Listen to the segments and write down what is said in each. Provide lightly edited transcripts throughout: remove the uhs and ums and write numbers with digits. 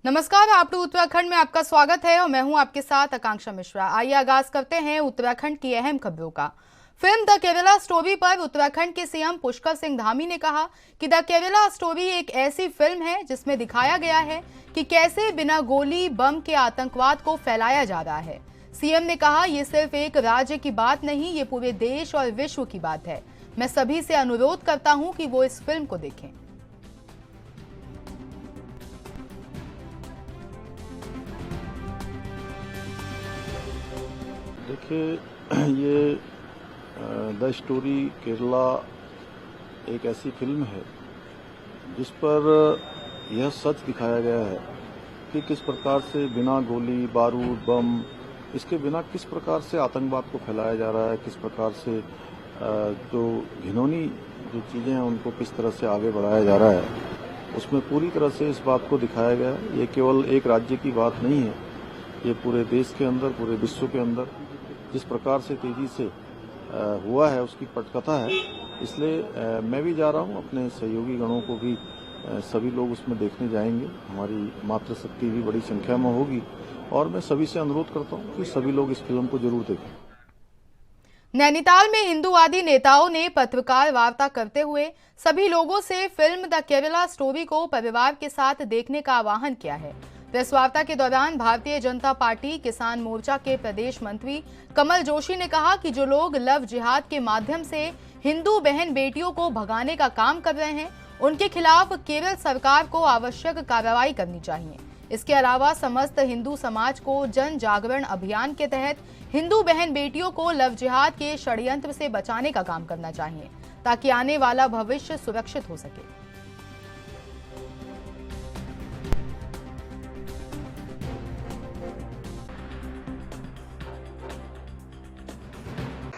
नमस्कार, आप टू उत्तराखंड में आपका स्वागत है और मैं हूं आपके साथ आकांक्षा मिश्रा। आइए आगाज करते हैं उत्तराखंड की अहम खबरों का। फिल्म द केरला स्टोरी पर उत्तराखंड के सीएम पुष्कर सिंह धामी ने कहा कि द केरला स्टोरी एक ऐसी फिल्म है जिसमें दिखाया गया है कि कैसे बिना गोली बम के आतंकवाद को फैलाया जा रहा है। सीएम ने कहा, ये सिर्फ एक राज्य की बात नहीं, ये पूरे देश और विश्व की बात है। मैं सभी से अनुरोध करता हूं कि वो इस फिल्म को देखें। देखिए, ये द स्टोरी केरला एक ऐसी फिल्म है जिस पर यह सच दिखाया गया है कि किस प्रकार से बिना गोली बारूद बम इसके बिना किस प्रकार से आतंकवाद को फैलाया जा रहा है, किस प्रकार से जो घिनौनी जो चीज़ें हैं उनको किस तरह से आगे बढ़ाया जा रहा है। उसमें पूरी तरह से इस बात को दिखाया गया है। ये केवल एक राज्य की बात नहीं है, ये पूरे देश के अंदर, पूरे विश्व के अंदर जिस प्रकार से तेजी से हुआ है उसकी पटकथा है। इसलिए मैं भी जा रहा हूं, अपने सहयोगी गणों को भी सभी लोग उसमें देखने जाएंगे। हमारी मातृशक्ति भी बड़ी संख्या में होगी और मैं सभी से अनुरोध करता हूं कि सभी लोग इस फिल्म को जरूर देखें। नैनीताल में हिंदूवादी नेताओं ने पत्रकार वार्ता करते हुए सभी लोगों से फिल्म द केरला स्टोरी को परिवार के साथ देखने का आह्वान किया है। प्रेस वार्ता के दौरान भारतीय जनता पार्टी किसान मोर्चा के प्रदेश मंत्री कमल जोशी ने कहा कि जो लोग लव जिहाद के माध्यम से हिंदू बहन बेटियों को भगाने का काम कर रहे हैं, उनके खिलाफ केरल सरकार को आवश्यक कार्रवाई करनी चाहिए। इसके अलावा समस्त हिंदू समाज को जन जागरण अभियान के तहत हिंदू बहन बेटियों को लव जिहाद के षड्यंत्र से बचाने का काम करना चाहिए ताकि आने वाला भविष्य सुरक्षित हो सके।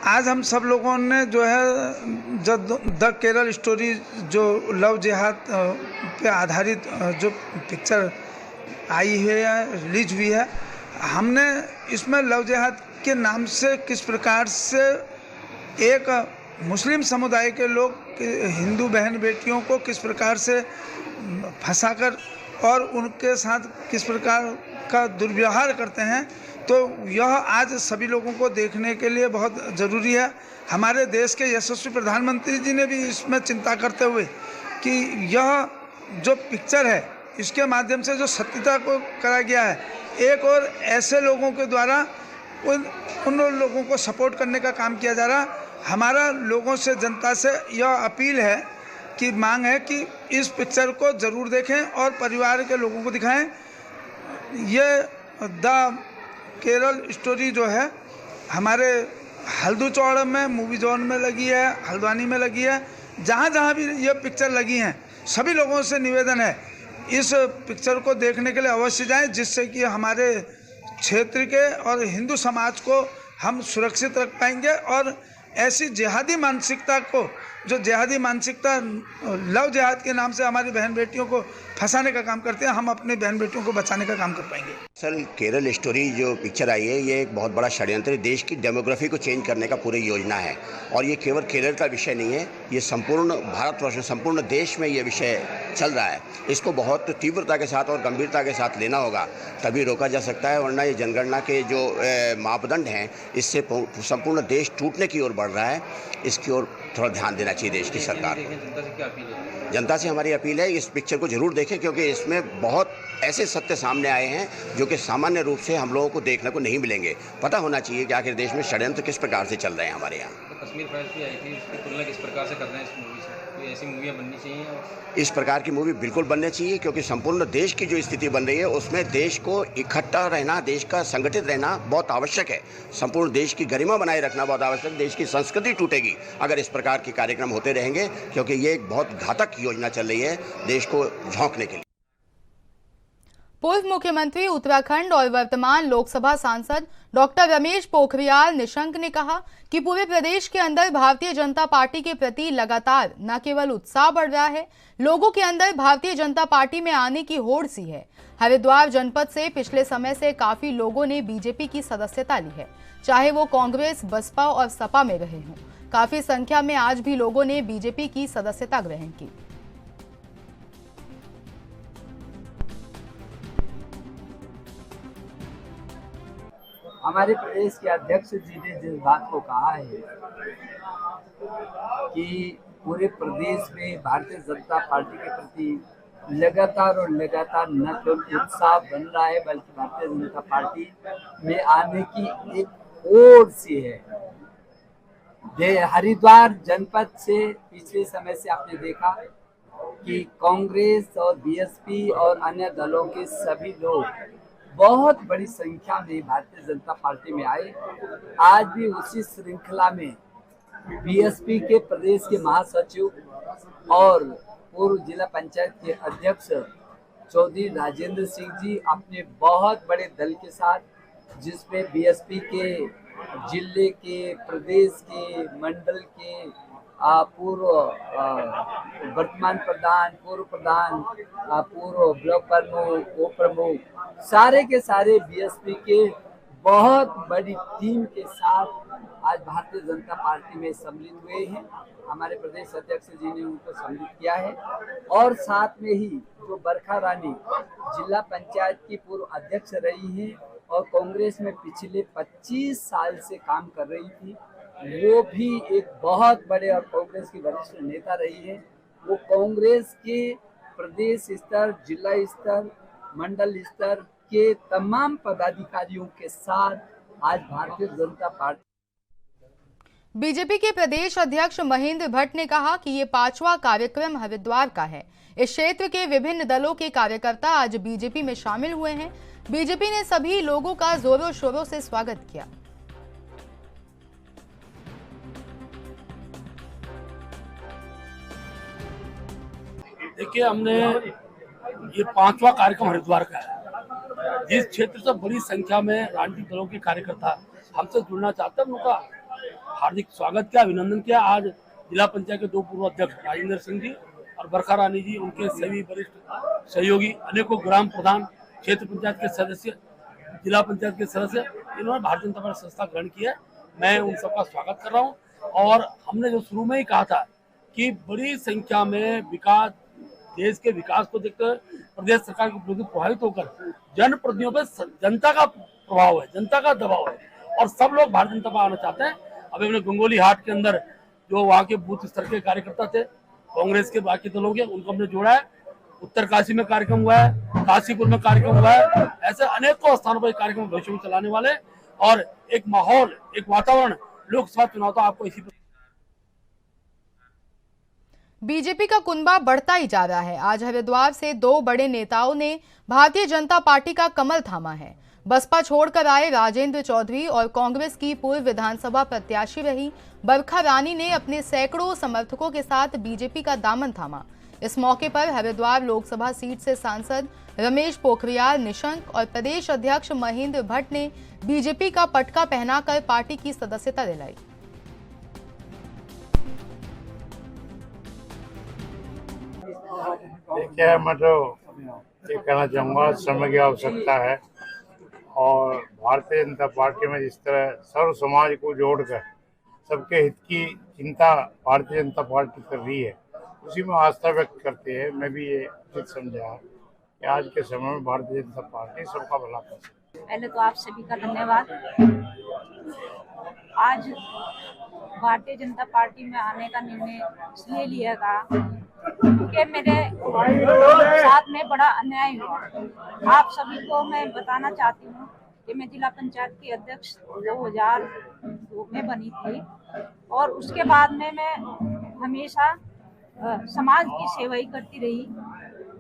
आज हम सब लोगों ने जो है जब द केरल स्टोरी जो लव जिहाद पे आधारित जो पिक्चर आई है या रिलीज हुई है, हमने इसमें लव जिहाद के नाम से किस प्रकार से एक मुस्लिम समुदाय के लोग हिंदू बहन बेटियों को किस प्रकार से फंसाकर और उनके साथ किस प्रकार का दुर्व्यवहार करते हैं, तो यह आज सभी लोगों को देखने के लिए बहुत ज़रूरी है। हमारे देश के यशस्वी प्रधानमंत्री जी ने भी इसमें चिंता करते हुए कि यह जो पिक्चर है इसके माध्यम से जो सत्यता को करा गया है, एक और ऐसे लोगों के द्वारा उन लोगों को सपोर्ट करने का काम किया जा रहा। हमारा लोगों से, जनता से यह अपील है कि मांग है कि इस पिक्चर को ज़रूर देखें और परिवार के लोगों को दिखाएं। ये द केरल स्टोरी जो है हमारे हल्दूचौड़ में मूवी जोन में लगी है, हल्द्वानी में लगी है, जहाँ जहाँ भी ये पिक्चर लगी हैं, सभी लोगों से निवेदन है इस पिक्चर को देखने के लिए अवश्य जाएं, जिससे कि हमारे क्षेत्र के और हिंदू समाज को हम सुरक्षित रख पाएंगे और ऐसी जिहादी मानसिकता को, जो जिहादी मानसिकता लव जिहाद के नाम से हमारी बहन बेटियों को फंसाने का काम करते हैं, हम अपनी बहन बेटियों को बचाने का काम कर पाएंगे। सर, केरल स्टोरी जो पिक्चर आई है, ये एक बहुत बड़ा षड्यंत्र है। देश की डेमोग्राफी को चेंज करने का पूरी योजना है और ये केवल केरल का विषय नहीं है, ये संपूर्ण भारतवर्ष में, संपूर्ण देश में ये विषय चल रहा है। इसको बहुत तीव्रता के साथ और गंभीरता के साथ लेना होगा, तभी रोका जा सकता है, वरना ये जनगणना के जो मापदंड हैं, इससे संपूर्ण देश टूटने की ओर बढ़ रहा है। इसकी ओर थोड़ा ध्यान देना चाहिए देश की सरकार को। जनता से हमारी अपील है, इस पिक्चर को जरूर देखें, क्योंकि इसमें बहुत ऐसे सत्य सामने आए हैं जो कि सामान्य रूप से हम लोगों को देखने को नहीं मिलेंगे। पता होना चाहिए कि आखिर देश में षड्यंत्र किस प्रकार से चल रहे हैं हमारे यहाँ। तो कश्मीर फाइल्स भी आई थी, उसकी तुलना किस प्रकार से कर रहे हैं इस मूवी से? कोई ऐसी मूवियाँ बननी चाहिए? इस प्रकार की मूवी बिल्कुल बननी चाहिए, क्योंकि संपूर्ण देश की जो स्थिति बन रही है उसमें देश को इकट्ठा रहना, देश का संगठित रहना बहुत आवश्यक है। संपूर्ण देश की गरिमा बनाए रखना बहुत आवश्यक। देश की संस्कृति टूटेगी अगर इस प्रकार के कार्यक्रम होते रहेंगे, क्योंकि ये एक बहुत घातक योजना चल रही है देश को झोंकने के लिए। पूर्व मुख्यमंत्री उत्तराखंड और वर्तमान लोकसभा सांसद डॉक्टर रमेश पोखरियाल निशंक ने कहा कि पूरे प्रदेश के अंदर भारतीय जनता पार्टी के प्रति लगातार न केवल उत्साह बढ़ रहा है, लोगों के अंदर भारतीय जनता पार्टी में आने की होड़ सी है। हरिद्वार जनपद से पिछले समय से काफी लोगों ने बीजेपी की सदस्यता ली है, चाहे वो कांग्रेस, बसपा और सपा में रहे हों। काफी संख्या में आज भी लोगों ने बीजेपी की सदस्यता ग्रहण की। हमारे प्रदेश के अध्यक्ष जी ने जिस बात को कहा है कि पूरे प्रदेश में भारतीय जनता पार्टी के प्रति लगातार न केवल उत्साह बन रहा है बल्कि भारतीय जनता पार्टी में आने की एक ओर सी है। हरिद्वार जनपद से पिछले समय से आपने देखा कि कांग्रेस और बीएसपी और अन्य दलों के सभी लोग बहुत बड़ी संख्या में भारतीय जनता पार्टी में आए। आज भी उसी श्रृंखला में बीएसपी के प्रदेश के महासचिव और पूर्व जिला पंचायत के अध्यक्ष चौधरी राजेंद्र सिंह जी अपने बहुत बड़े दल के साथ, जिसमें बीएसपी के जिले के, प्रदेश के, मंडल के पूर्व वर्तमान प्रधान, पूर्व प्रधान, पूर्व ब्लॉक प्रमुख, उप प्रमुख, सारे के सारे बीएसपी के बहुत बड़ी टीम के साथ आज भारतीय जनता पार्टी में सम्मिलित हुए हैं। हमारे प्रदेश अध्यक्ष जी ने उनको सम्मिलित किया है और साथ में ही जो बरखा रानी जिला पंचायत की पूर्व अध्यक्ष रही हैं और कांग्रेस में पिछले 25 साल से काम कर रही थी, वो भी एक बहुत बड़े और कांग्रेस की वरिष्ठ नेता रही है। वो कांग्रेस के प्रदेश स्तर, जिला स्तर, मंडल स्तर के तमाम पदाधिकारियों के साथ आज भारतीय जनता पार्टी। बीजेपी के प्रदेश अध्यक्ष महेंद्र भट्ट ने कहा कि ये 5वां कार्यक्रम हरिद्वार का है। इस क्षेत्र के विभिन्न दलों के कार्यकर्ता आज बीजेपी में शामिल हुए हैं। बीजेपी ने सभी लोगों का जोरों शोरों से स्वागत किया। देखिए, हमने ये 5वां कार्यक्रम हरिद्वार का है। जिस क्षेत्र से बड़ी संख्या में राजनीतिक दलों के कार्यकर्ता हमसे जुड़ना चाहते हैं, उनका हार्दिक स्वागत किया, अभिनंदन किया। आज जिला पंचायत के 2 पूर्व अध्यक्ष राजेंद्र सिंह जी और बरखा रानी जी, उनके सभी वरिष्ठ सहयोगी, अनेकों ग्राम प्रधान, क्षेत्र पंचायत के सदस्य, जिला पंचायत के सदस्य, इन्होंने भारतीय जनता पार्टी संस्था ग्रहण की है। मैं उन सबका स्वागत कर रहा हूँ। और हमने जो शुरू में ही कहा था कि बड़ी संख्या में विकास, देश के विकास को देखते हुए प्रदेश सरकार के प्रति प्रभावित होकर जनप्रतिनिधियों पर जनता का प्रभाव है, जनता का दबाव है और सब लोग भारतीय जनता पार्टी आना चाहते हैं। अभी हमने गंगोली हाट के अंदर जो वहाँ के बूथ स्तर के कार्यकर्ता थे, कांग्रेस के बाकी दलों के, उनको हमने जोड़ा है। उत्तरकाशी में कार्यक्रम हुआ है, काशीपुर में कार्यक्रम हुआ है। ऐसे अनेकों स्थानों पर कार्यक्रम भविष्य में चलाने वाले और एक माहौल, एक वातावरण लोकसभा चुनाव तो आपको इसी। बीजेपी का कुनबा बढ़ता ही जा रहा है। आज हरिद्वार से 2 बड़े नेताओं ने भारतीय जनता पार्टी का कमल थामा है। बसपा छोड़कर आए राजेंद्र चौधरी और कांग्रेस की पूर्व विधानसभा प्रत्याशी रही बरखा रानी ने अपने सैकड़ों समर्थकों के साथ बीजेपी का दामन थामा। इस मौके पर हरिद्वार लोकसभा सीट से सांसद रमेश पोखरियाल निशंक और प्रदेश अध्यक्ष महेंद्र भट्ट ने बीजेपी का पटका पहनाकर पार्टी की सदस्यता दिलाई। देखिए, मैं तो ये कहना चाहूँगा, समय की आवश्यकता है और भारतीय जनता पार्टी में जिस तरह सर्व समाज को जोड़कर सबके हित की चिंता भारतीय जनता पार्टी कर रही है, उसी में आस्था व्यक्त करते हैं। मैं भी ये उचित समझा कि आज के समय में भारतीय जनता पार्टी सबका भला कर सकती है। पहले तो आप सभी का धन्यवाद। आज भारतीय जनता पार्टी में आने का निर्णय इसलिए लिया गया क्योंकि मेरे साथ में बड़ा अन्याय हुआ। आप सभी को मैं बताना चाहती हूँ कि मैं जिला पंचायत की अध्यक्ष 2002 में बनी थी और उसके बाद में मैं हमेशा समाज की सेवा ही करती रही,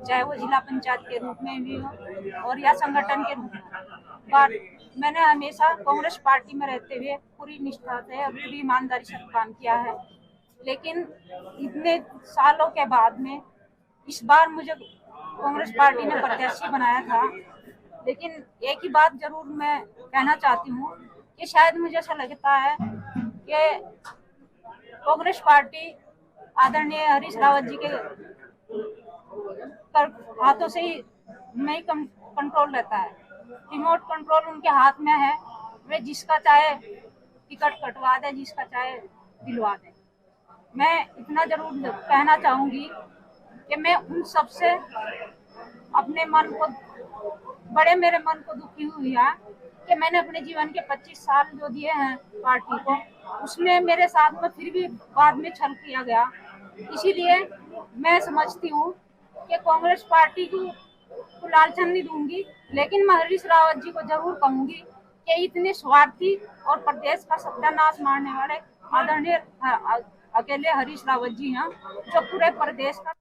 चाहे वो जिला पंचायत के रूप में भी हो और या संगठन के रूप में। पर मैंने हमेशा कांग्रेस पार्टी में रहते हुए पूरी निष्ठा से और पूरी ईमानदारी से काम किया है। लेकिन इतने सालों के बाद में इस बार मुझे कांग्रेस पार्टी ने प्रत्याशी बनाया था। लेकिन एक ही बात जरूर मैं कहना चाहती हूँ कि शायद मुझे ऐसा लगता है कि कांग्रेस पार्टी आदरणीय हरीश रावत जी के हाथों से ही नहीं कंट्रोल रहता है। रिमोट कंट्रोल उनके हाथ में है। वे जिसका चाहे टिकट कटवा दे, जिसका चाहे दिलवा दे। मैं इतना जरूर कहना चाहूंगी कि मैं उन सब से अपने मन को, बड़े मेरे मन को दुखी हुई है कि मैंने अपने जीवन के 25 साल जो दिए हैं पार्टी को, उसमें मेरे साथ में फिर भी बाद में छल किया गया। इसीलिए मैं समझती हूँ कि कांग्रेस पार्टी को लालचन नहीं दूंगी, लेकिन मैं हरीश रावत जी को जरूर कहूंगी कि इतने स्वार्थी और प्रदेश का सत्यानाश मारने वाले आदरणीय अकेले हरीश रावत जी हैं, जो पूरे प्रदेश का।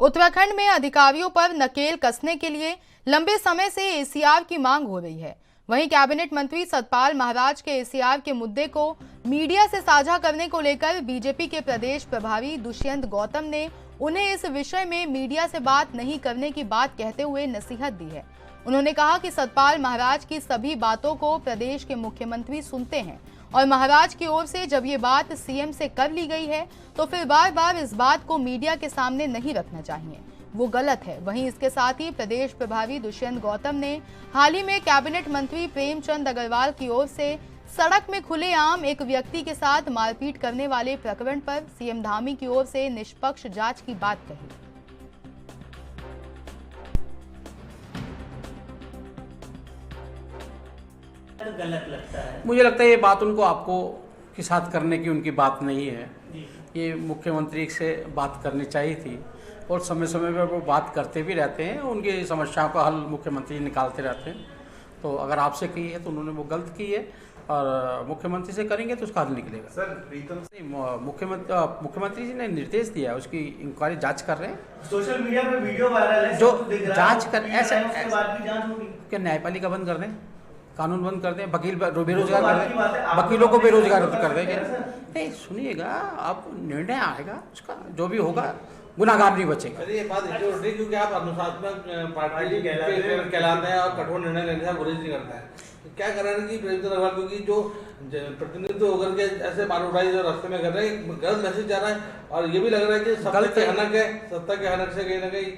उत्तराखंड में अधिकारियों पर नकेल कसने के लिए लंबे समय से एसीआर की मांग हो रही है। वहीं कैबिनेट मंत्री सतपाल महाराज के एसीआर के मुद्दे को मीडिया से साझा करने को लेकर बीजेपी के प्रदेश प्रभारी दुष्यंत गौतम ने उन्हें इस विषय में मीडिया से बात नहीं करने की बात कहते हुए नसीहत दी है। उन्होंने कहा कि सतपाल महाराज की सभी बातों को प्रदेश के मुख्यमंत्री सुनते हैं और महाराज की ओर से जब ये बात सीएम से कर ली गई है तो फिर बार बार इस बात को मीडिया के सामने नहीं रखना चाहिए, वो गलत है। वहीं इसके साथ ही प्रदेश प्रभारी दुष्यंत गौतम ने हाल ही में कैबिनेट मंत्री प्रेमचंद अग्रवाल की ओर से सड़क में खुलेआम एक व्यक्ति के साथ मारपीट करने वाले प्रकरण पर सीएम धामी की ओर से निष्पक्ष जांच की बात कही। गलत लगता है, मुझे लगता है ये बात उनको आपको के साथ करने की उनकी बात नहीं है। ये मुख्यमंत्री से बात करनी चाहिए थी और समय समय पर वो बात करते भी रहते हैं, उनकी समस्याओं का हल मुख्यमंत्री निकालते रहते हैं। तो अगर आपसे की है तो उन्होंने वो गलत की है और मुख्यमंत्री से करेंगे तो उसका हल निकलेगा। सर प्रीतम मुख्यमंत्री जी ने निर्देश दिया है, उसकी इंक्वायरी जांच कर रहे हैं। सोशल मीडिया पे वीडियो वायरल है, जो जांच कर ऐसा जांच होगी क्या न्यायपालिका बंद कर दें, कानून बंद कर दें, वकील बेरोजगार कर दें, वकीलों को बेरोजगार कर देंगे। नहीं सुनिएगा, अब निर्णय आएगा उसका, जो भी होगा गुनाहगार नहीं बचेगा। ये बात इसलिए उठ रही क्योंकि आप अनुशासनात्मक पार्टी कहलाते हैं और कठोर निर्णय लेने से गुरेज नहीं करता है। तो क्या कारण कि प्रेमचंद अग्रवाल क्योंकि जो प्रतिनिधित्व होकर के ऐसे बाल उठाई जो रास्ते में कर रहे हैं, गलत मैसेज जा रहा है और ये भी लग रहा है कि सत्ता के हनक है, सत्ता के हनक से कहीं ना कहीं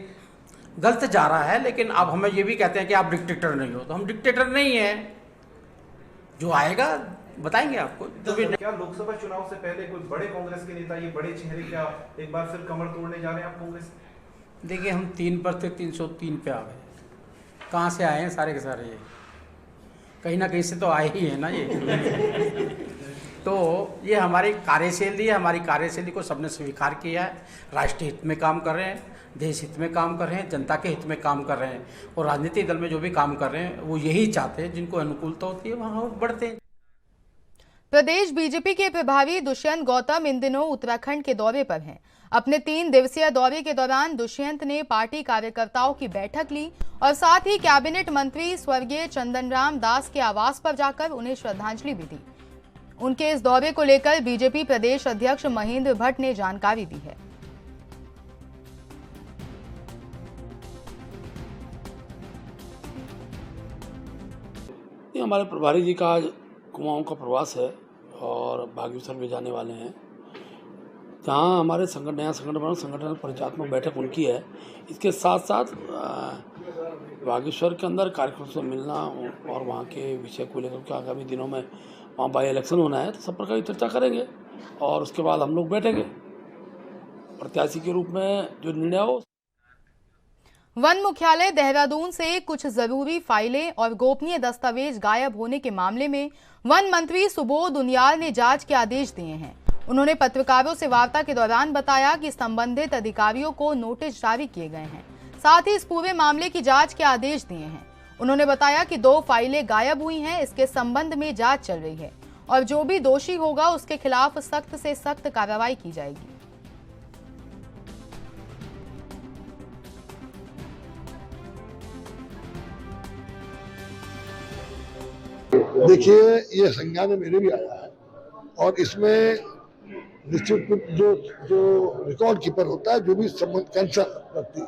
गलत जा रहा है। लेकिन अब हमें ये भी कहते हैं कि आप डिक्टेटर नहीं हो, तो हम डिक्टेटर नहीं है, जो आएगा बताएंगे आपको। तो क्या लोकसभा चुनाव से पहले कोई बड़े कांग्रेस के नेता, ये बड़े चेहरे क्या एक बार फिर कमर तोड़ने जा रहे हैं आप कांग्रेस? देखिए हम 3 पर थे, 303 पे आ गए। कहाँ से आए हैं सारे के सारे? ये कहीं ना कहीं से तो आए ही हैं ना ये। तो ये हमारी कार्यशैली है, हमारी कार्यशैली को सबने स्वीकार किया है। राष्ट्रीय हित में काम कर रहे हैं, देश हित में काम कर रहे हैं, जनता के हित में काम कर रहे हैं और राजनीतिक दल में जो भी काम कर रहे हैं वो यही चाहते हैं, जिनको अनुकूलता होती है वहाँ बढ़ते हैं। प्रदेश बीजेपी के प्रभारी दुष्यंत गौतम इन दिनों उत्तराखंड के दौरे पर हैं। अपने 3 दिवसीय दौरे के दौरान दुष्यंत ने पार्टी कार्यकर्ताओं की बैठक ली और साथ ही कैबिनेट मंत्री स्वर्गीय चंदनराम दास के आवास पर जाकर उन्हें श्रद्धांजलि भी दी। उनके इस दौरे को लेकर बीजेपी प्रदेश अध्यक्ष महेंद्र भट्ट ने जानकारी दी है। ये हमारे प्रभारी जी का आज कुमाऊं का प्रवास है और बागेश्वर में जाने वाले हैं, जहाँ हमारे नया संगठन परिचालनात्मक बैठक उनकी है। इसके साथ साथ बागेश्वर के अंदर कार्यक्रम से मिलना और वहाँ के विषय को लेकर के आगामी दिनों में वहाँ बाई इलेक्शन होना है, तो सब प्रकार की चर्चा करेंगे और उसके बाद हम लोग बैठेंगे प्रत्याशी के रूप में जो निर्णय हो। वन मुख्यालय देहरादून से कुछ जरूरी फाइलें और गोपनीय दस्तावेज गायब होने के मामले में वन मंत्री सुबोध उनियाल ने जांच के आदेश दिए हैं। उन्होंने पत्रकारों से वार्ता के दौरान बताया कि संबंधित अधिकारियों को नोटिस जारी किए गए हैं, साथ ही इस पूरे मामले की जांच के आदेश दिए हैं। उन्होंने बताया कि 2 फाइलें गायब हुई हैं, इसके संबंध में जांच चल रही है और जो भी दोषी होगा उसके खिलाफ सख्त से सख्त कार्रवाई की जाएगी। देखिए, ये संज्ञान में मेरे भी आया है और इसमें निश्चित जो रिकॉर्ड कीपर होता है, जो भी संबंध कंसर्न रखती है,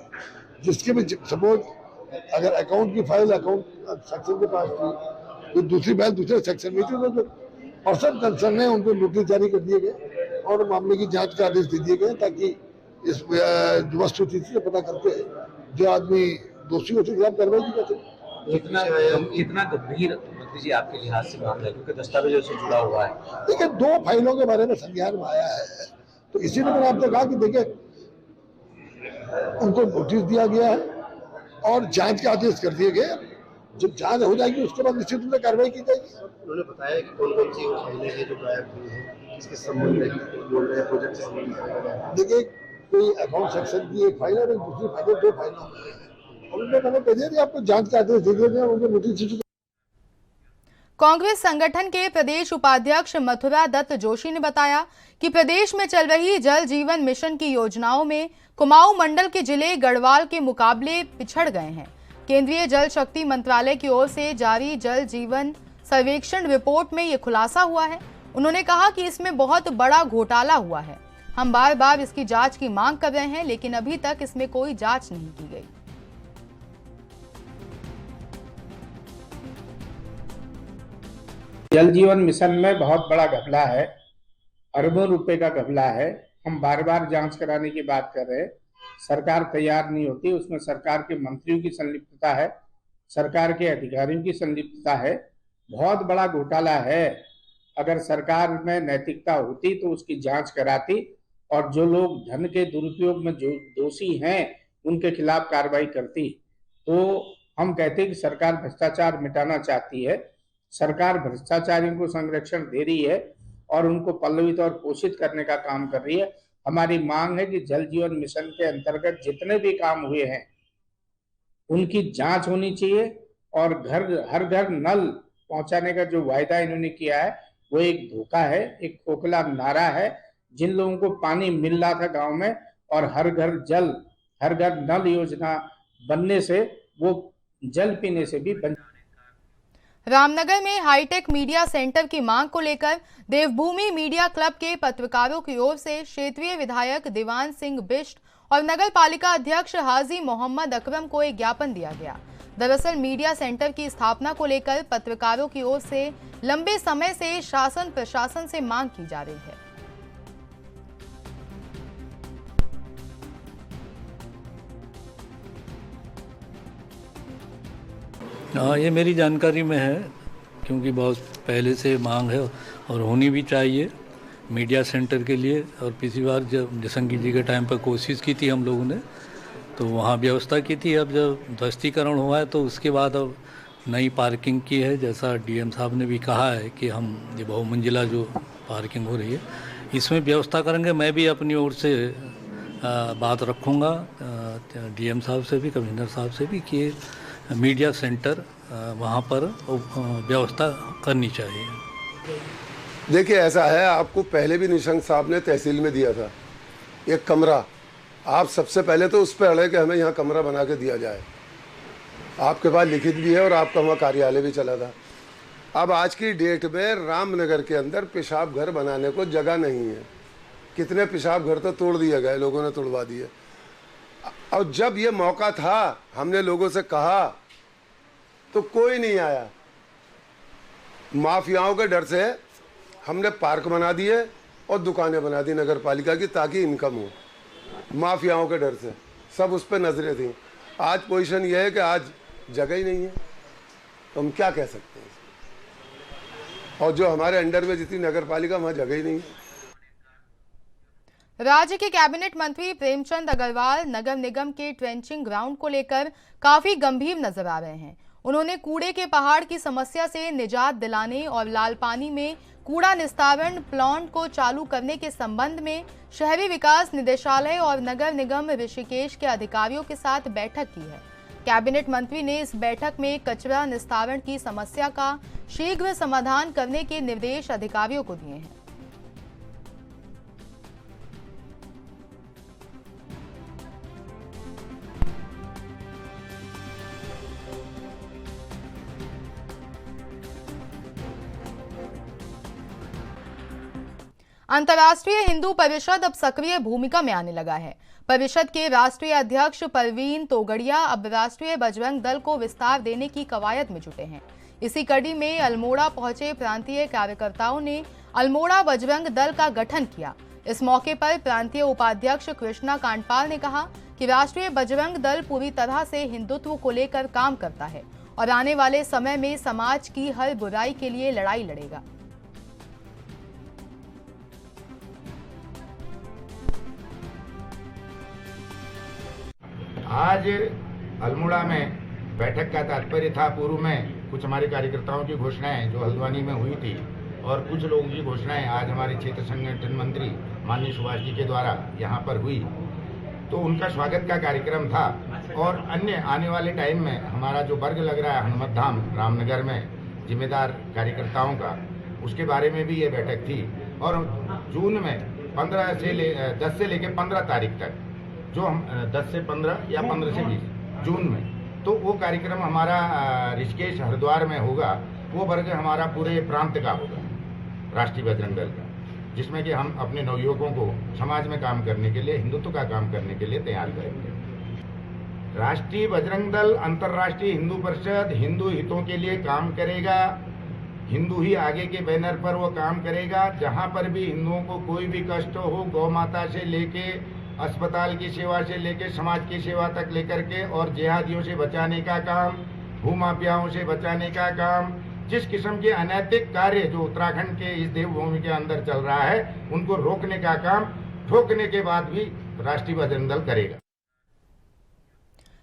जिसके भी सपोज अगर अकाउंट की फाइल अकाउंट सेक्शन के पास थी तो दूसरी फाइल दूसरे सेक्शन में थी, तो जो पर्सन कंसर्न है उनको नोटिस जारी कर दिए गए और मामले की जांच के आदेश दे दिए गए, ताकि इस वस्तुस्थिति से पता करके जो आदमी दोषी हो उसके खिलाफ कार्रवाई की जा सके। कितना गंभीर मंत्री जी आपके लिहाज से मामला है, क्योंकि दस्तावेजों से जुड़ा हुआ है? देखिए, 2 फाइलों के बारे में संज्ञान में आया है, तो इसीलिए मैंने आपसे कहा कि देखिए उनको नोटिस दिया गया है और जांच के आदेश कर दिए गए। जब जांच हो जाएगी उसके बाद निश्चित रूप से कार्रवाई की जाएगी। उन्होंने बताया कि कौन कौन सी फाइलें हैं जो गायब हुई हैं, किसके संबंध में बोल रहे हैं, प्रोजेक्ट से संबंधित। देखिए, कोई अकाउंट सेक्शन की एक फाइल है, दूसरी फाइल, 2 फाइलों और मैंने कह दिया आपको जांच का आदेश दे दिया, उनको नोटिस। कांग्रेस संगठन के प्रदेश उपाध्यक्ष मथुरा दत्त जोशी ने बताया कि प्रदेश में चल रही जल जीवन मिशन की योजनाओं में कुमाऊं मंडल के जिले गढ़वाल के मुकाबले पिछड़ गए हैं। केंद्रीय जल शक्ति मंत्रालय की ओर से जारी जल जीवन सर्वेक्षण रिपोर्ट में ये खुलासा हुआ है। उन्होंने कहा कि इसमें बहुत बड़ा घोटाला हुआ है। हम बार बार इसकी जांच की मांग कर रहे हैं, लेकिन अभी तक इसमें कोई जांच नहीं की गई। जल जीवन मिशन में बहुत बड़ा घपला है, अरबों रुपए का घपला है। हम बार बार जांच कराने की बात कर रहे हैं, सरकार तैयार नहीं होती। उसमें सरकार के मंत्रियों की संलिप्तता है, सरकार के अधिकारियों की संलिप्तता है, बहुत बड़ा घोटाला है। अगर सरकार में नैतिकता होती तो उसकी जांच कराती और जो लोग धन के दुरुपयोग में जो दोषी हैं उनके खिलाफ कार्रवाई करती। तो हम कहते हैं कि सरकार भ्रष्टाचार मिटाना चाहती है, सरकार भ्रष्टाचारियों को संरक्षण दे रही है और उनको पल्लवित और पोषित करने का काम कर रही है। हमारी मांग है कि जल जीवन मिशन के अंतर्गत जितने भी काम हुए हैं उनकी जांच होनी चाहिए और हर घर नल पहुंचाने का जो वायदा इन्होंने किया है वो एक धोखा है, एक खोखला नारा है। जिन लोगों को पानी मिल रहा था गांव में और हर घर जल, हर घर नल योजना बनने से वो जल पीने से भी बन। रामनगर में हाईटेक मीडिया सेंटर की मांग को लेकर देवभूमि मीडिया क्लब के पत्रकारों की ओर से क्षेत्रीय विधायक दीवान सिंह बिष्ट और नगर पालिका अध्यक्ष हाजी मोहम्मद अकरम को एक ज्ञापन दिया गया। दरअसल मीडिया सेंटर की स्थापना को लेकर पत्रकारों की ओर से लंबे समय से शासन प्रशासन से मांग की जा रही है। हाँ, ये मेरी जानकारी में है, क्योंकि बहुत पहले से मांग है और होनी भी चाहिए मीडिया सेंटर के लिए। और पिछली बार जब जसंगी जी के टाइम पर कोशिश की थी हम लोगों ने, तो वहाँ व्यवस्था की थी। अब जब ध्वस्तीकरण हुआ है तो उसके बाद अब नई पार्किंग की है, जैसा डीएम साहब ने भी कहा है कि हम ये बहुमंजिला जो पार्किंग हो रही है इसमें व्यवस्था करेंगे। मैं भी अपनी ओर से बात रखूँगा डीएम साहब से भी, कमिश्नर साहब से भी, कि मीडिया सेंटर वहाँ पर व्यवस्था करनी चाहिए। देखिए, ऐसा है, आपको पहले भी निशंक साहब ने तहसील में दिया था एक कमरा। आप सबसे पहले तो उस पर अड़े कि हमें यहाँ कमरा बना के दिया जाए। आपके पास लिखित भी है और आपका वहाँ कार्यालय भी चला था। अब आज की डेट में रामनगर के अंदर पेशाब घर बनाने को जगह नहीं है। कितने पेशाब घर तो तोड़ दिए गए, लोगों ने तोड़वा दिए। और जब ये मौका था, हमने लोगों से कहा तो कोई नहीं आया। माफियाओं के डर से हमने पार्क बना दिए और दुकानें बना दी नगर पालिका की, ताकि इनकम हो। माफियाओं के डर से सब उस पर नजरें थी। आज पोजीशन यह है कि आज जगह ही नहीं है, तो हम क्या कह सकते हैं। और जो हमारे अंडर में जितनी नगर पालिका, वहाँ जगह ही नहीं है। राज्य के कैबिनेट मंत्री प्रेमचंद अग्रवाल नगर निगम के ट्रेंचिंग ग्राउंड को लेकर काफी गंभीर नजर आ रहे हैं। उन्होंने कूड़े के पहाड़ की समस्या से निजात दिलाने और लालपानी में कूड़ा निस्तारण प्लांट को चालू करने के संबंध में शहरी विकास निदेशालय और नगर निगम ऋषिकेश के अधिकारियों के साथ बैठक की है। कैबिनेट मंत्री ने इस बैठक में कचरा निस्तारण की समस्या का शीघ्र समाधान करने के निर्देश अधिकारियों को दिए हैं। अंतर्राष्ट्रीय हिंदू परिषद अब सक्रिय भूमिका में आने लगा है। परिषद के राष्ट्रीय अध्यक्ष परवीन तोगड़िया अब राष्ट्रीय बजरंग दल को विस्तार देने की कवायद में जुटे हैं। इसी कड़ी में अल्मोड़ा पहुंचे प्रांतीय कार्यकर्ताओं ने अल्मोड़ा बजरंग दल का गठन किया। इस मौके पर प्रांतीय उपाध्यक्ष कृष्णा कांडपाल ने कहा कि राष्ट्रीय बजरंग दल पूरी तरह से हिंदुत्व को लेकर काम करता है और आने वाले समय में समाज की हर बुराई के लिए लड़ाई लड़ेगा। आज अल्मोड़ा में बैठक का तात्पर्य था, पूर्व में कुछ हमारे कार्यकर्ताओं की घोषणाएं जो हल्द्वानी में हुई थी और कुछ लोगों की घोषणाएं आज हमारे क्षेत्र संगठन मंत्री माननीय सुभाष जी के द्वारा यहाँ पर हुई, तो उनका स्वागत का कार्यक्रम था। और अन्य आने वाले टाइम में हमारा जो वर्ग लग रहा है हनुमत धाम रामनगर में जिम्मेदार कार्यकर्ताओं का, उसके बारे में भी ये बैठक थी। और जून में 10 से लेकर 15 तारीख तक, जो हम 10 से 15 या 15 से 20 जून में, तो वो कार्यक्रम हमारा ऋषिकेश हरिद्वार में होगा। वो वर्ग हमारा पूरे प्रांत का होगा, राष्ट्रीय बजरंग दल का, जिसमें कि हम अपने नवयुवकों को समाज में काम करने के लिए, हिंदुत्व का काम करने के लिए तैयार करेंगे। राष्ट्रीय बजरंग दल, अंतर्राष्ट्रीय हिंदू परिषद हिंदू हितों के लिए काम करेगा। हिंदू ही आगे के बैनर पर वो काम करेगा। जहाँ पर भी हिंदुओं को कोई भी कष्ट हो, गौ माता से लेके अस्पताल की सेवा से लेके समाज की सेवा तक लेकर के, और जिहादियों से बचाने का काम, भूमाफियाओं से बचाने का काम, जिस किस्म के अनैतिक कार्य जो उत्तराखंड के इस देवभूमि के अंदर चल रहा है, उनको रोकने का काम ठोकने के बाद भी राष्ट्रीय बजरंग दल करेगा।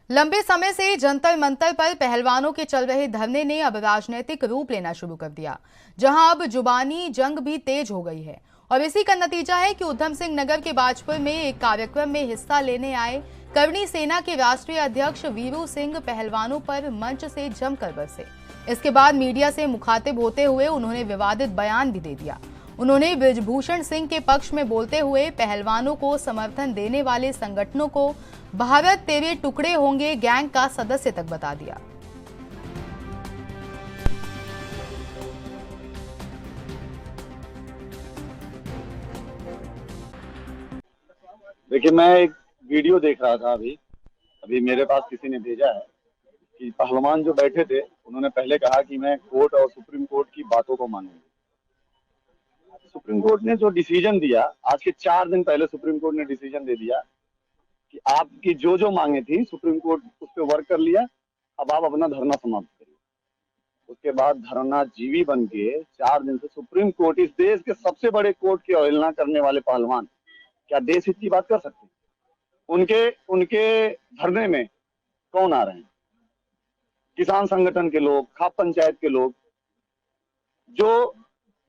लंबे समय से जंतर मंतर पर पहलवानों के चल रहे धरने ने अब राजनीतिक रूप लेना शुरू कर दिया, जहां अब जुबानी जंग भी तेज हो गई है। और इसी का नतीजा है कि उधम सिंह नगर के बाजपुर में एक कार्यक्रम में हिस्सा लेने आए कर्णी सेना के राष्ट्रीय अध्यक्ष वीरू सिंह पहलवानों पर मंच से जमकर बरसे। इसके बाद मीडिया से मुखातिब होते हुए उन्होंने विवादित बयान भी दे दिया। उन्होंने बृजभूषण सिंह के पक्ष में बोलते हुए पहलवानों को समर्थन देने वाले संगठनों को भारत तेरे टुकड़े होंगे गैंग का सदस्य तक बता दिया। देखिए, मैं एक वीडियो देख रहा था अभी मेरे पास किसी ने भेजा है कि पहलवान जो बैठे थे उन्होंने पहले कहा कि मैं कोर्ट और सुप्रीम कोर्ट की बातों को मानूंगा। सुप्रीम कोर्ट ने जो डिसीजन दिया, आज के 4 दिन पहले सुप्रीम कोर्ट ने डिसीजन दे दिया कि आपकी जो मांगे थी सुप्रीम कोर्ट उस पर वर्क कर लिया, अब आप अपना धरना समाप्त करिए। उसके बाद धरना जीवी बन के 4 दिन से सुप्रीम कोर्ट, इस देश के सबसे बड़े कोर्ट की अवहेलना करने वाले पहलवान क्या देश हित की बात कर सकते हैं? उनके धरने में कौन आ रहे हैं? किसान संगठन के लोग, खाप पंचायत के लोग, जो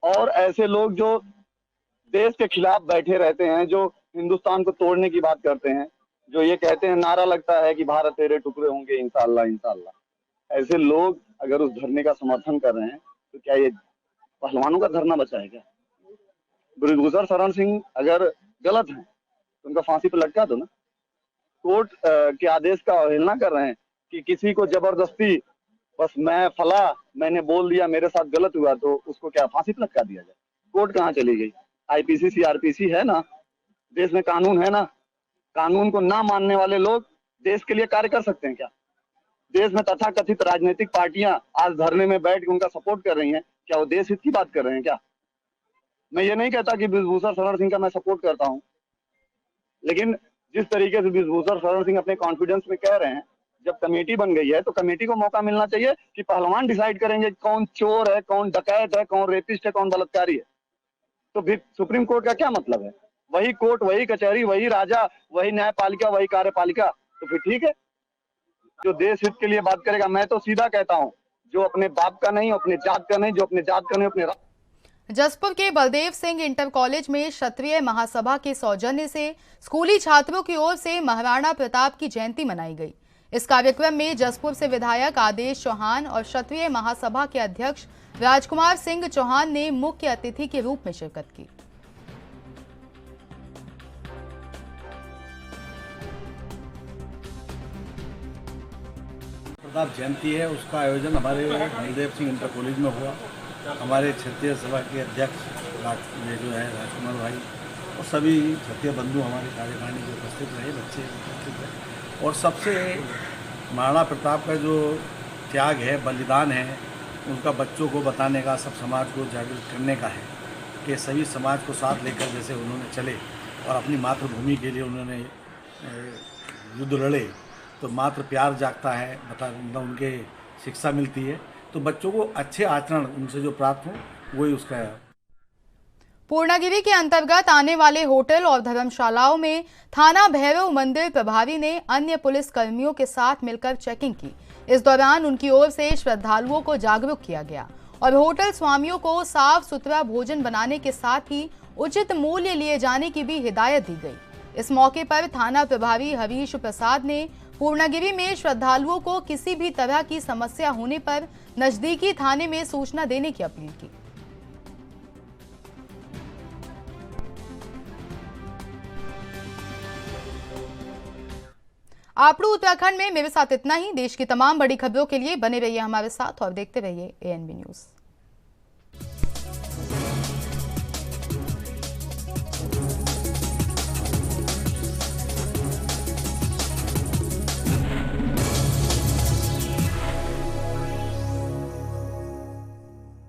और ऐसे लोग जो देश के खिलाफ बैठे रहते हैं, जो हिंदुस्तान को तोड़ने की बात करते हैं, जो ये कहते हैं, नारा लगता है कि भारत तेरे टुकड़े होंगे इंशाअल्लाह इंशाअल्लाह। ऐसे लोग अगर उस धरने का समर्थन कर रहे हैं तो क्या ये पहलवानों का धरना बचा है क्या? बृजभूषण शरण सिंह अगर गलत है तो उनका फांसी पर लटका दो ना। कोर्ट के आदेश का अवहेलना कर रहे हैं कि किसी को जबरदस्ती, बस मैंने बोल दिया, मेरे साथ गलत हुआ तो उसको क्या फांसी पर लटका दिया जाए? कोर्ट कहाँ चली गई? आईपीसी सीआरपीसी है ना, देश में कानून है ना। कानून को ना मानने वाले लोग देश के लिए कार्य कर सकते हैं क्या? देश में तथाकथित राजनीतिक पार्टियां आज धरने में बैठ के उनका सपोर्ट कर रही हैं, क्या वो देश हित की बात कर रहे हैं क्या? मैं ये नहीं कहता कि बृजभूषण शरण सिंह का मैं सपोर्ट करता हूं, लेकिन जिस तरीके से बृजभूषण शरण सिंह अपने कॉन्फिडेंस में कह रहे हैं, जब कमेटी बन गई है तो कमेटी को मौका मिलना चाहिए कि पहलवान डिसाइड करेंगे कौन चोर है, कौन डकैत है, कौन रेपिस्ट है, कौन बलात्कारी है। तो फिर सुप्रीम कोर्ट का क्या मतलब है? वही कोर्ट, वही कचहरी, वही राजा, वही न्यायपालिका, वही कार्यपालिका। तो फिर ठीक है, जो देश हित के लिए बात करेगा। मैं तो सीधा कहता हूँ, जो अपने बाप का नहीं, अपने जात का नहीं, जो अपने जात का नहीं, अपने जसपुर के बलदेव सिंह इंटर कॉलेज में क्षत्रिय महासभा के सौजन्य से स्कूली छात्रों की ओर से महाराणा प्रताप की जयंती मनाई गई। इस कार्यक्रम में जसपुर से विधायक आदेश चौहान और क्षत्रिय महासभा के अध्यक्ष राजकुमार सिंह चौहान ने मुख्य अतिथि के रूप में शिरकत की। प्रताप जयंती है, उसका आयोजन हमारे बलदेव सिंह इंटर कॉलेज में हुआ। हमारे क्षत्रिय सभा के अध्यक्ष ये जो है राजकुमार भाई और सभी क्षत्रिय बंधु हमारे कार्यकारिणी में उपस्थित रहे, बच्चे उपस्थित रहे। और सबसे महाराणा प्रताप का जो त्याग है, बलिदान है, उनका बच्चों को बताने का, सब समाज को जागरूक करने का है कि सभी समाज को साथ लेकर जैसे उन्होंने चले और अपनी मातृभूमि के लिए उन्होंने युद्ध लड़े, तो मात्र प्यार जागता है, मतलब उनके शिक्षा मिलती है। तो बच्चों को अच्छे आचरण उनसे जो प्राप्त हो वही उसका है। पूर्णागिरी के अंतर्गत आने वाले होटल और धर्मशालाओं में थाना भैरव मंदिर प्रभारी ने अन्य पुलिस कर्मियों के साथ मिलकर चेकिंग की। इस दौरान उनकी ओर से श्रद्धालुओं को जागरूक किया गया और होटल स्वामियों को साफ सुथरा भोजन बनाने के साथ ही उचित मूल्य लिए जाने की भी हिदायत दी गई। इस मौके पर थाना प्रभारी हरीश प्रसाद ने पूर्णागिरी में श्रद्धालुओं को किसी भी तरह की समस्या होने पर नजदीकी थाने में सूचना देने की अपील की। आपड़ू उत्तराखंड में मेरे साथ इतना ही। देश की तमाम बड़ी खबरों के लिए बने रहिए हमारे साथ और देखते रहिए ANB न्यूज़।